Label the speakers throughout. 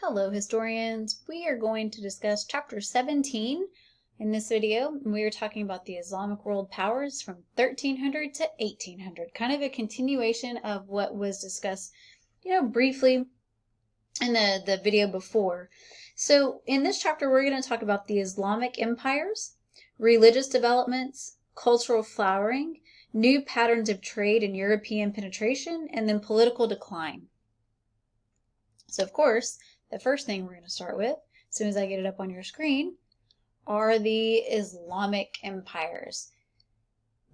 Speaker 1: Hello historians, we are going to discuss chapter 17 in this video. We are talking about the Islamic world powers from 1300 to 1800, kind of a continuation of what was discussed, briefly in the video before. So in this chapter, we're going to talk about the Islamic empires, religious developments, cultural flowering, new patterns of trade and European penetration, and then political decline. So of course, the first thing we're going to start with, as soon as I get it up on your screen, are the Islamic empires.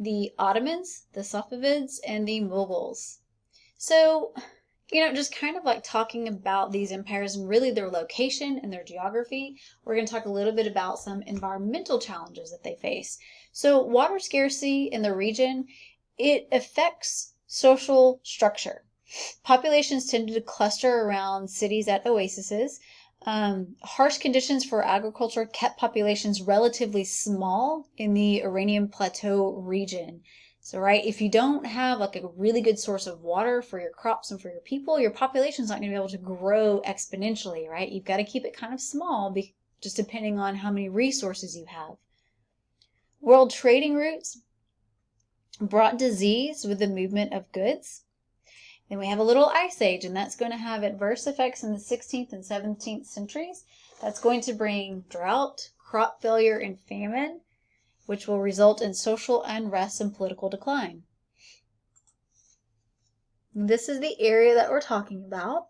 Speaker 1: The Ottomans, the Safavids, and the Mughals. So, just kind of like talking about these empires and really their location and their geography, we're going to talk a little bit about some environmental challenges that they face. So water scarcity in the region, it affects social structure. Populations tended to cluster around cities at oases. Harsh conditions for agriculture kept populations relatively small in the Iranian Plateau region. So, if you don't have like a really good source of water for your crops and for your people, your population's not going to be able to grow exponentially, right? You've got to keep it kind of small, just depending on how many resources you have. World trading routes brought disease with the movement of goods. Then we have a little ice age, and that's going to have adverse effects in the 16th and 17th centuries. That's going to bring drought, crop failure, and famine, which will result in social unrest and political decline. This is the area that we're talking about.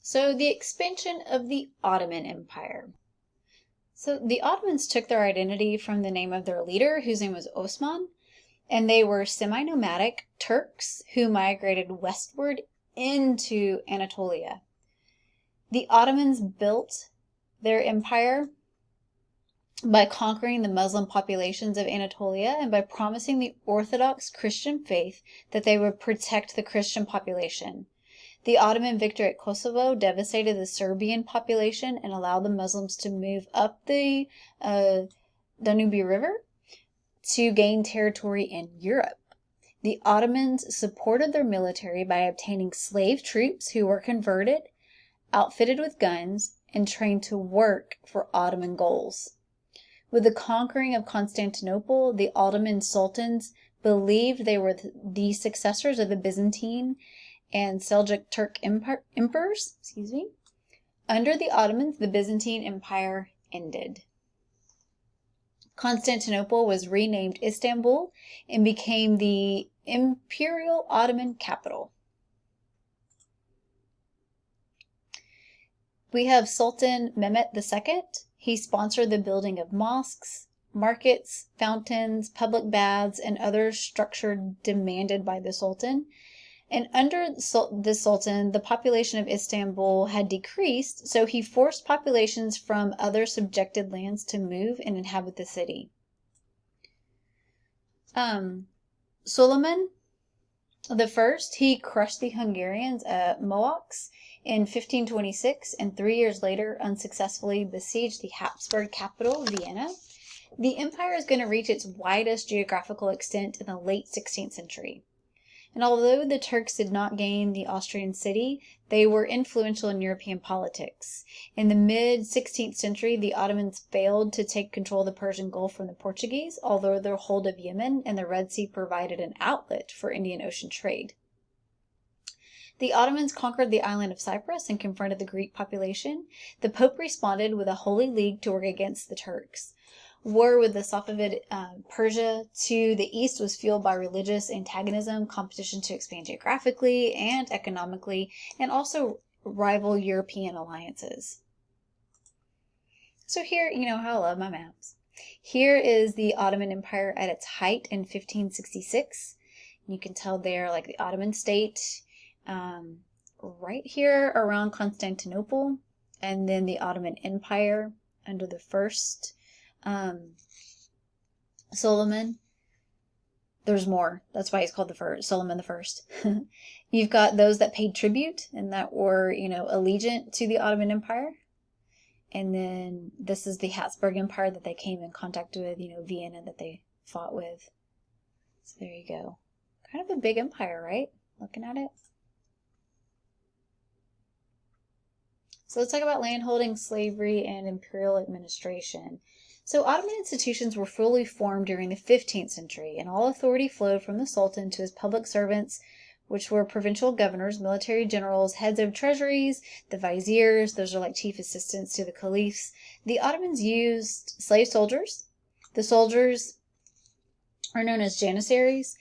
Speaker 1: So the expansion of the Ottoman Empire. So the Ottomans took their identity from the name of their leader, whose name was Osman, and they were semi-nomadic Turks who migrated westward into Anatolia. The Ottomans built their empire by conquering the Muslim populations of Anatolia and by promising the Orthodox Christian faith that they would protect the Christian population. The Ottoman victory at Kosovo devastated the Serbian population and allowed the Muslims to move up the Danube River to gain territory in Europe. The Ottomans supported their military by obtaining slave troops who were converted, outfitted with guns, and trained to work for Ottoman goals. With the conquering of Constantinople, the Ottoman sultans believed they were the successors of the Byzantine and Seljuk Turk emperors. Under the Ottomans, the Byzantine Empire ended. Constantinople was renamed Istanbul and became the Imperial Ottoman capital. We have Sultan Mehmet II. He sponsored the building of mosques, markets, fountains, public baths, and other structure demanded by the Sultan. And under the Sultan, the population of Istanbul had decreased, so he forced populations from other subjected lands to move and inhabit the city. Suleiman I, he crushed the Hungarians at Moax in 1526, and 3 years later unsuccessfully besieged the Habsburg capital, Vienna. The empire is going to reach its widest geographical extent in the late 16th century. And although the Turks did not gain the Austrian city, they were influential in European politics. In the mid-16th century, the Ottomans failed to take control of the Persian Gulf from the Portuguese, although their hold of Yemen and the Red Sea provided an outlet for Indian Ocean trade. The Ottomans conquered the island of Cyprus and confronted the Greek population. The Pope responded with a holy league to work against the Turks. War with the Safavid Persia to the east was fueled by religious antagonism, competition to expand geographically and economically, and also rival European alliances. So here, how I love my maps. Here is the Ottoman Empire at its height in 1566. You can tell there, like the Ottoman state, right here around Constantinople, and then the Ottoman Empire under the first Suleiman. There's more. That's why he's called the first, Suleiman the First. You've got those that paid tribute and that were, allegiant to the Ottoman Empire. And then this is the Habsburg Empire that they came in contact with, Vienna that they fought with. So there you go. Kind of a big empire, right? looking at it. So let's talk about landholding, slavery, and imperial administration. So Ottoman institutions were fully formed during the 15th century, and all authority flowed from the Sultan to his public servants, which were provincial governors, military generals, heads of treasuries, the viziers. Those are like chief assistants to the caliphs. The Ottomans used slave soldiers. The soldiers are known as janissaries.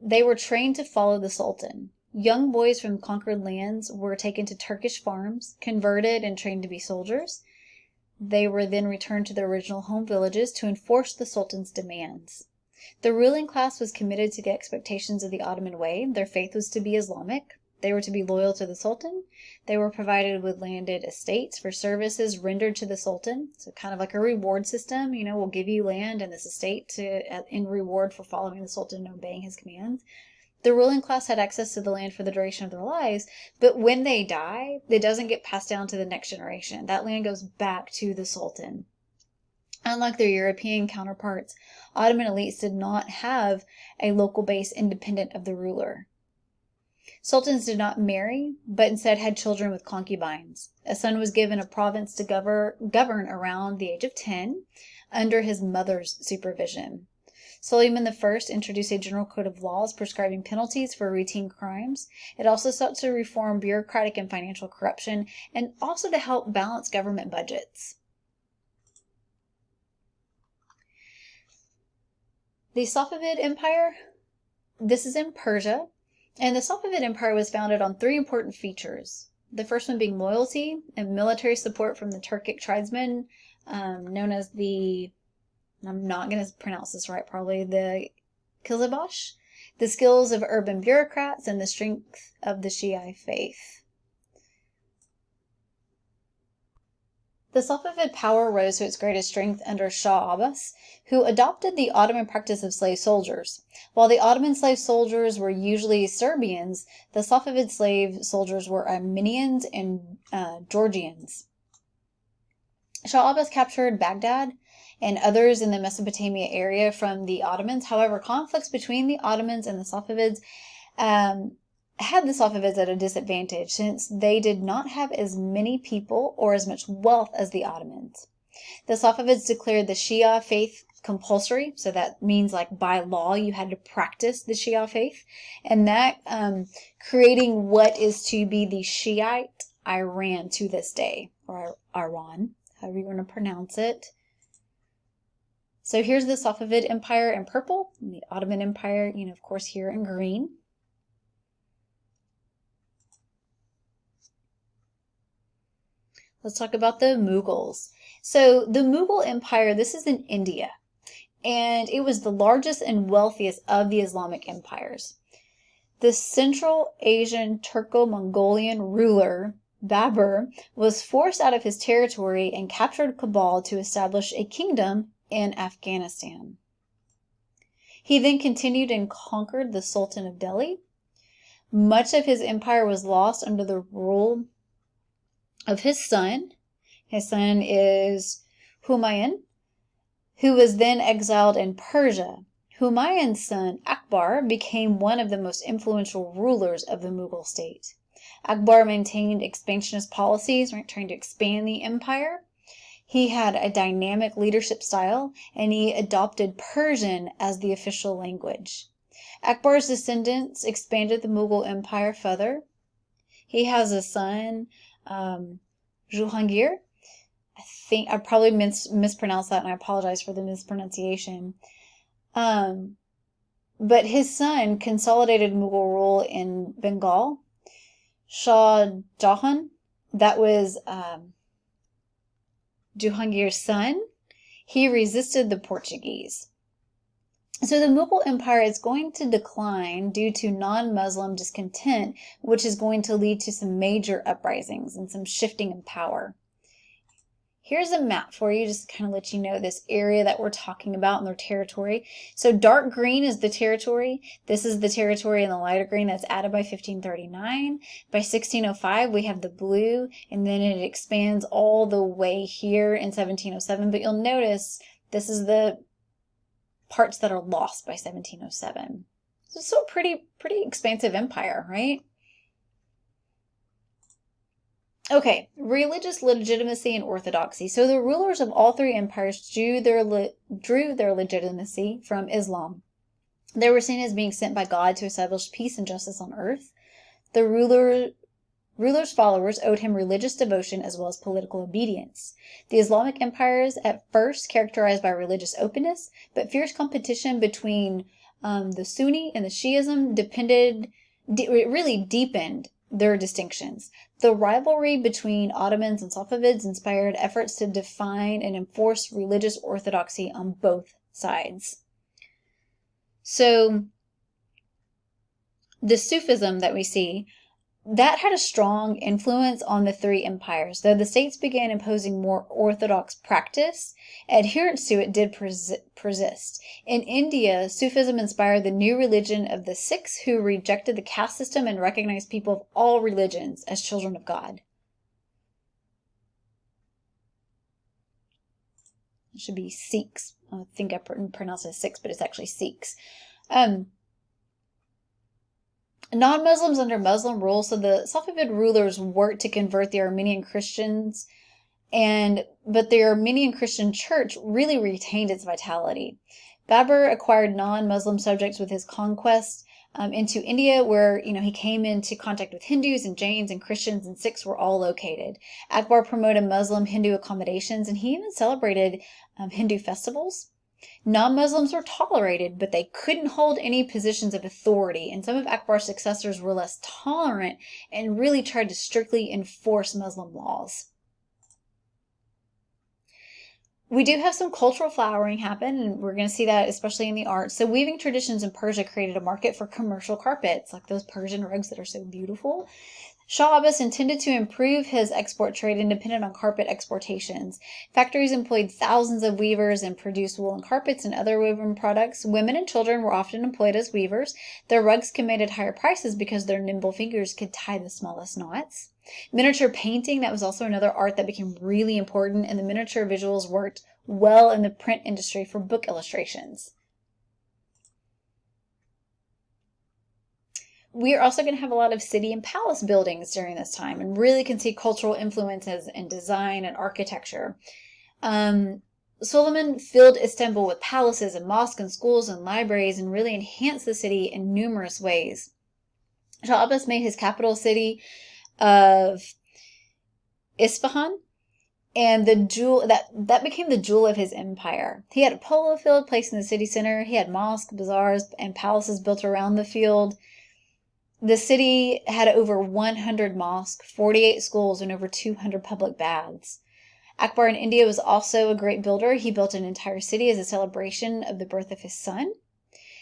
Speaker 1: They were trained to follow the Sultan. Young boys from conquered lands were taken to Turkish farms, converted, and trained to be soldiers. They were then returned to their original home villages to enforce the Sultan's demands. The ruling class was committed to the expectations of the Ottoman way. Their faith was to be Islamic. They were to be loyal to the Sultan. They were provided with landed estates for services rendered to the Sultan. So kind of like a reward system. We'll give you land and this estate in reward for following the Sultan and obeying his commands. The ruling class had access to the land for the duration of their lives, but when they die, it doesn't get passed down to the next generation. That land goes back to the Sultan. Unlike their European counterparts, Ottoman elites did not have a local base independent of the ruler. Sultans did not marry, but instead had children with concubines. A son was given a province to govern around the age of 10 under his mother's supervision. Suleiman I introduced a general code of laws prescribing penalties for routine crimes. It also sought to reform bureaucratic and financial corruption and also to help balance government budgets. The Safavid Empire, this is in Persia, and the Safavid Empire was founded on 3 important features. The first one being loyalty and military support from the Turkic tribesmen, known as I'm not going to pronounce this right probably, the Qizilbash, the skills of urban bureaucrats, and the strength of the Shiite faith. The Safavid power rose to its greatest strength under Shah Abbas, who adopted the Ottoman practice of slave soldiers. While the Ottoman slave soldiers were usually Serbians, the Safavid slave soldiers were Armenians and Georgians. Shah Abbas captured Baghdad and others in the Mesopotamia area from the Ottomans. However, conflicts between the Ottomans and the Safavids had the Safavids at a disadvantage since they did not have as many people or as much wealth as the Ottomans. The Safavids declared the Shia faith compulsory, so that means like by law you had to practice the Shia faith, and that creating what is to be the Shiite Iran to this day, or Iran, however you want to pronounce it. So here's the Safavid Empire in purple, and the Ottoman Empire, of course, here in green. Let's talk about the Mughals. So the Mughal Empire, this is in India, and it was the largest and wealthiest of the Islamic empires. The Central Asian Turco-Mongolian ruler, Babur, was forced out of his territory and captured Kabul to establish a kingdom in Afghanistan. He then continued and conquered the Sultan of Delhi. Much of his empire was lost under the rule of his son. His son is Humayun, who was then exiled in Persia. Humayun's son, Akbar, became one of the most influential rulers of the Mughal state. Akbar maintained expansionist policies, trying to expand the empire. He had a dynamic leadership style, and he adopted Persian as the official language. Akbar's descendants expanded the Mughal Empire further. He has a son, Jahangir. I think I probably mispronounced that, and I apologize for the mispronunciation. But his son consolidated Mughal rule in Bengal. Shah Jahan, that was Jahangir's son, he resisted the Portuguese. So the Mughal Empire is going to decline due to non-Muslim discontent, which is going to lead to some major uprisings and some shifting in power. Here's a map for you, just to kind of let you know this area that we're talking about in their territory. So dark green is the territory. This is the territory in the lighter green that's added by 1539. By 1605, we have the blue, and then it expands all the way here in 1707. But you'll notice this is the parts that are lost by 1707. So it's still a pretty expansive empire, right? Okay, religious legitimacy and orthodoxy. So the rulers of all three empires drew their legitimacy from Islam. They were seen as being sent by God to establish peace and justice on earth. The ruler's followers owed him religious devotion as well as political obedience. The Islamic empires, at first characterized by religious openness, but fierce competition between the Sunni and the Shiism really deepened their distinctions. The rivalry between Ottomans and Safavids inspired efforts to define and enforce religious orthodoxy on both sides. So, the Sufism that we see, that had a strong influence on the three empires. Though the states began imposing more orthodox practice, adherence to it did persist. In India, Sufism inspired the new religion of the Sikhs, who rejected the caste system and recognized people of all religions as children of God. It should be Sikhs. I think I pronounced it Sikhs, but it's actually Sikhs. Non-Muslims under Muslim rule, so the Safavid rulers worked to convert the Armenian Christians, but the Armenian Christian church really retained its vitality. Babur acquired non-Muslim subjects with his conquest into India, where he came into contact with Hindus and Jains and Christians and Sikhs were all located. Akbar promoted Muslim-Hindu accommodations, and he even celebrated Hindu festivals. Non-Muslims were tolerated, but they couldn't hold any positions of authority, and some of Akbar's successors were less tolerant and really tried to strictly enforce Muslim laws. We do have some cultural flowering happen, and we're going to see that especially in the arts. So weaving traditions in Persia created a market for commercial carpets, like those Persian rugs that are so beautiful. Shah Abbas intended to improve his export trade and depended on carpet exportations. Factories employed thousands of weavers and produced woolen carpets and other woven products. Women and children were often employed as weavers. Their rugs commanded higher prices because their nimble fingers could tie the smallest knots. Miniature painting, that was also another art that became really important, and the miniature visuals worked well in the print industry for book illustrations. We are also going to have a lot of city and palace buildings during this time, and really can see cultural influences in design and architecture. Suleiman filled Istanbul with palaces and mosques and schools and libraries and really enhanced the city in numerous ways. Shah Abbas made his capital city of Isfahan, and the jewel that became the jewel of his empire. He had a polo field placed in the city center. He had mosques, bazaars, and palaces built around the field. The city had over 100 mosques, 48 schools, and over 200 public baths. Akbar in India was also a great builder. He built an entire city as a celebration of the birth of his son.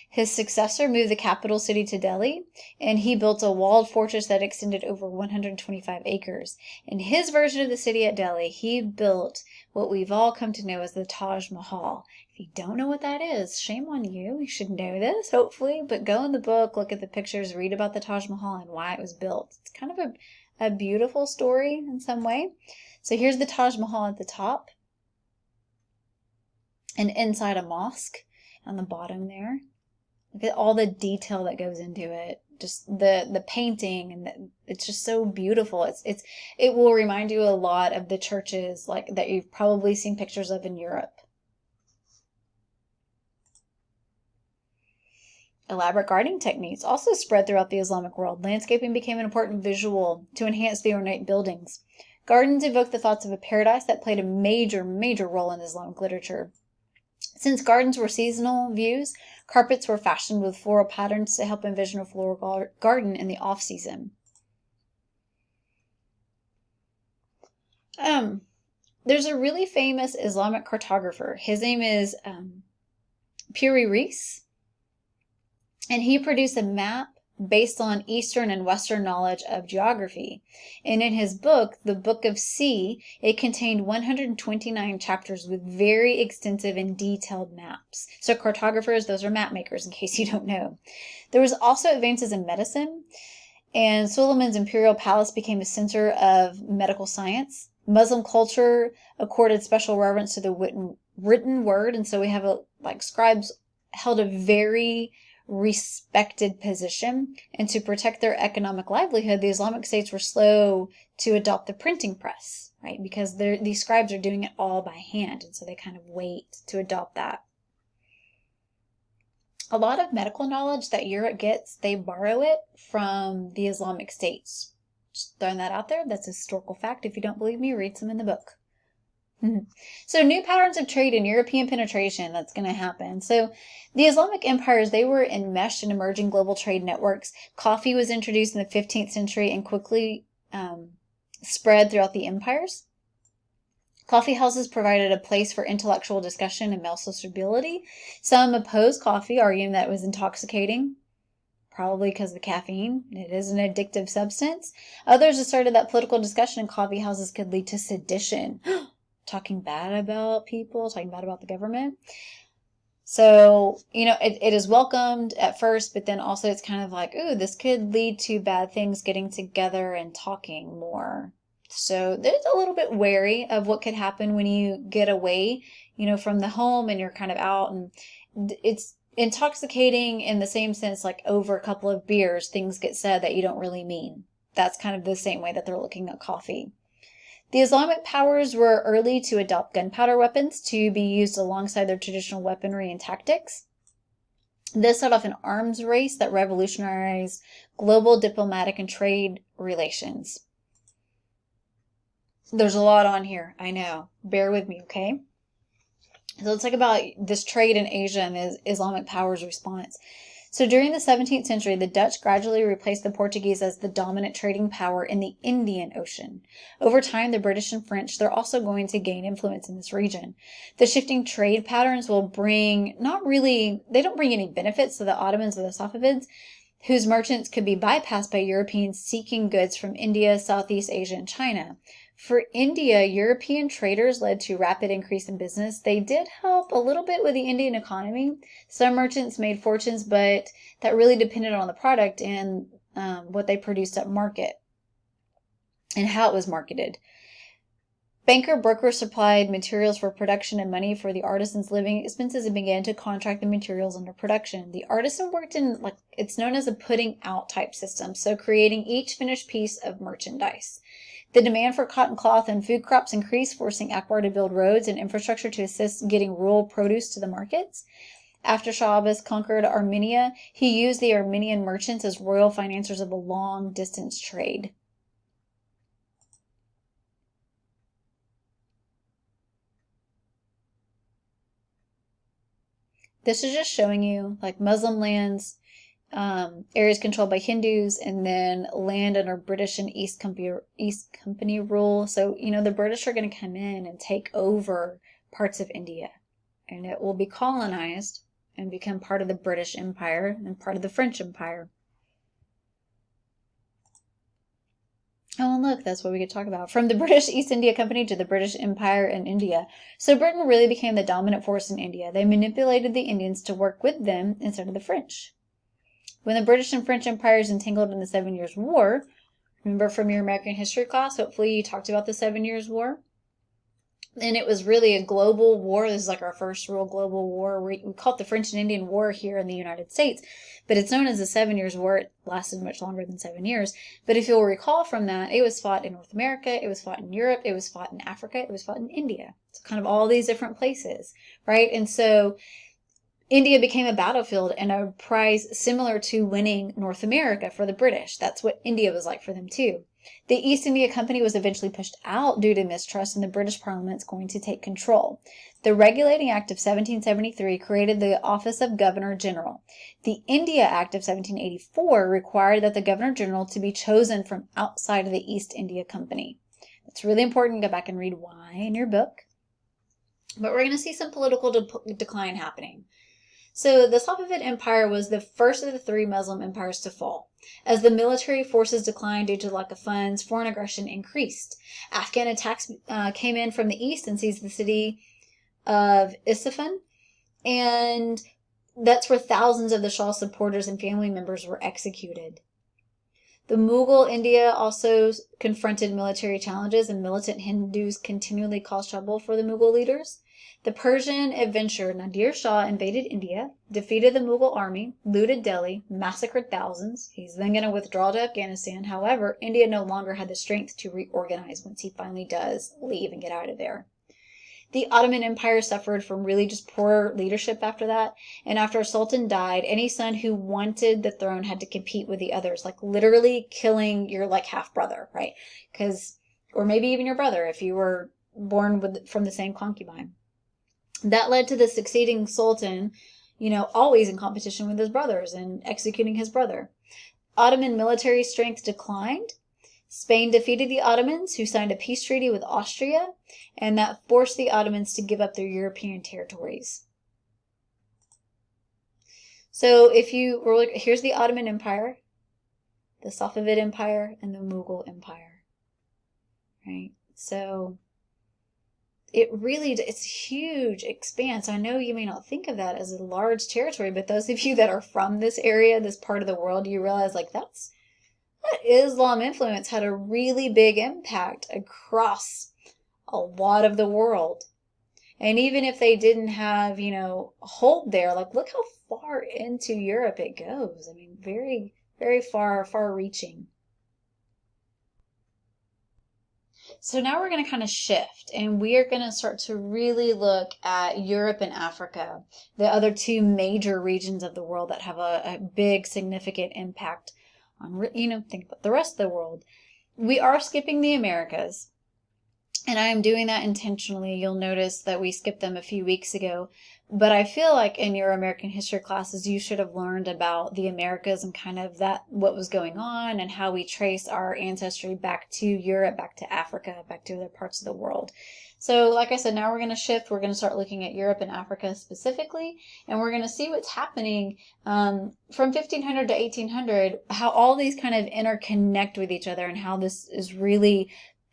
Speaker 1: His successor moved the capital city to Delhi, and he built a walled fortress that extended over 125 acres. In his version of the city at Delhi, he built what we've all come to know as the Taj Mahal. If you don't know what that is, shame on you. You should know this, hopefully, but go in the book, look at the pictures, read about the Taj Mahal and why it was built. It's kind of a beautiful story in some way. So here's the Taj Mahal at the top, and inside a mosque on the bottom there. Look at all the detail that goes into it. Just the painting, and it's just so beautiful. It will remind you a lot of the churches like that you've probably seen pictures of in Europe. Elaborate gardening techniques also spread throughout the Islamic world. Landscaping became an important visual to enhance the ornate buildings. Gardens evoked the thoughts of a paradise that played a major role in Islamic literature. Since gardens were seasonal views, carpets were fashioned with floral patterns to help envision a floral garden in the off-season. There's a really famous Islamic cartographer. His name is Piri Reis, and he produced a map based on Eastern and Western knowledge of geography. And in his book, The Book of Sea, it contained 129 chapters with very extensive and detailed maps. So cartographers, those are map makers, in case you don't know. There was also advances in medicine, and Suleiman's imperial palace became a center of medical science. Muslim culture accorded special reverence to the written word, and so we have scribes held a very respected position. And to protect their economic livelihood, the Islamic states were slow to adopt the printing press, right? Because these scribes are doing it all by hand, and so they kind of wait to adopt that. A lot of medical knowledge that Europe gets, they borrow it from the Islamic states. Just throwing that out there. That's a historical fact. If you don't believe me, read some in the book. So new patterns of trade and European penetration, that's going to happen. So the Islamic empires, they were enmeshed in emerging global trade networks. Coffee was introduced in the 15th century and quickly spread throughout the empires. Coffee houses provided a place for intellectual discussion and male sociability. Some opposed coffee, arguing that it was intoxicating, probably because of the caffeine. It is an addictive substance. Others asserted that political discussion in coffee houses could lead to sedition, talking bad about people, talking bad about the government. So, it is welcomed at first, but then also it's kind of like, ooh, this could lead to bad things, getting together and talking more. So there's a little bit wary of what could happen when you get away, from the home and you're kind of out, and it's intoxicating in the same sense, like over a couple of beers, things get said that you don't really mean. That's kind of the same way that they're looking at coffee. The Islamic powers were early to adopt gunpowder weapons to be used alongside their traditional weaponry and tactics. This set off an arms race that revolutionized global diplomatic and trade relations. There's a lot on here, I know. Bear with me, okay? So let's talk about this trade in Asia and the Islamic powers' response. So during the 17th century, the Dutch gradually replaced the Portuguese as the dominant trading power in the Indian Ocean. Over time, the British and French, they're also going to gain influence in this region. The shifting trade patterns will they don't bring any benefits to the Ottomans or the Safavids, whose merchants could be bypassed by Europeans seeking goods from India, Southeast Asia, and China. For India, European traders led to rapid increase in business. They did help a little bit with the Indian economy. Some merchants made fortunes, but that really depended on the product and what they produced at market and how it was marketed. Brokers supplied materials for production and money for the artisans' living expenses and began to contract the materials under production. The artisan worked in, it's known as a putting out type system, so creating each finished piece of merchandise. The demand for cotton cloth and food crops increased, forcing Akbar to build roads and infrastructure to assist getting rural produce to the markets. After Shah Abbas conquered Armenia, he used the Armenian merchants as royal financiers of the long-distance trade. This is just showing you Muslim lands, areas controlled by Hindus, and then land under British and East Company rule. So, the British are going to come in and take over parts of India, and it will be colonized and become part of the British Empire and part of the French Empire. Oh, and look, that's what we could talk about. From the British East India Company to the British Empire in India. So Britain really became the dominant force in India. They manipulated the Indians to work with them instead of the French. When the British and French empires entangled in the 7 Years' War, remember from your American history class, hopefully you talked about the 7 Years' War. And it was really a global war. This is our first real global war. We call it the French and Indian War here in the United States, but it's known as the 7 Years' War. It lasted much longer than 7 years. But if you'll recall from that, it was fought in North America, it was fought in Europe, it was fought in Africa, it was fought in India. So kind of all these different places, right? And so India became a battlefield and a prize similar to winning North America for the British. That's what India was like for them too. The East India Company was eventually pushed out due to mistrust, and the British Parliament is going to take control. The Regulating Act of 1773 created the office of Governor General. The India Act of 1784 required that the Governor General to be chosen from outside of the East India Company. It's really important to go back and read why in your book. But we're going to see some political decline happening. So the Safavid Empire was the first of the three Muslim empires to fall. As the military forces declined due to lack of funds, foreign aggression increased. Afghan attacks came in from the east and seized the city of Isfahan, and that's where thousands of the Shah's supporters and family members were executed. The Mughal India also confronted military challenges, and militant Hindus continually caused trouble for the Mughal leaders. The Persian adventurer Nadir Shah invaded India, defeated the Mughal army, looted Delhi, massacred thousands. He's then going to withdraw to Afghanistan. However, India no longer had the strength to reorganize once he finally does leave and get out of there. The Ottoman Empire suffered from really just poor leadership after that. And after a sultan died, any son who wanted the throne had to compete with the others, like literally killing your like half brother, right? Or maybe even your brother if you were born from the same concubine. That led to the succeeding sultan, always in competition with his brothers and executing his brother. Ottoman military strength declined. Spain defeated the Ottomans, who signed a peace treaty with Austria, and that forced the Ottomans to give up their European territories. So here's the Ottoman Empire, the Safavid Empire, and the Mughal Empire, right? So it's huge expanse. I know you may not think of that as a large territory, but those of you that are from this area, this part of the world, you realize that Islam influence had a really big impact across a lot of the world. And even if they didn't have, hold there, look how far into Europe it goes. I mean, very, very far reaching. So now we're going to kind of shift, and we are going to start to really look at Europe and Africa, the other two major regions of the world that have a big, significant impact on, think about the rest of the world. We are skipping the Americas, and I am doing that intentionally. You'll notice that we skipped them a few weeks ago, but I feel like in your American history classes, you should have learned about the Americas and kind of what was going on and how we trace our ancestry back to Europe, back to Africa, back to other parts of the world. So like I said, now we're going to shift. We're going to start looking at Europe and Africa specifically, and we're going to see what's happening from 1500 to 1800, how all these kind of interconnect with each other and how this is really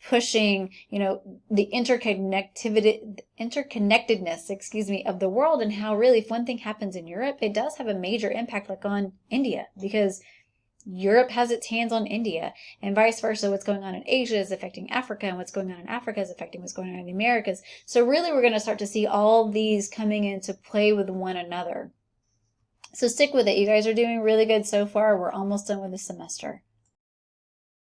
Speaker 1: pushing, the interconnectedness, of the world, and how really if one thing happens in Europe, it does have a major impact on India, because Europe has its hands on India, and vice versa. What's going on in Asia is affecting Africa, and what's going on in Africa is affecting what's going on in the Americas. So really we're going to start to see all these coming into play with one another. So stick with it. You guys are doing really good so far. We're almost done with the semester.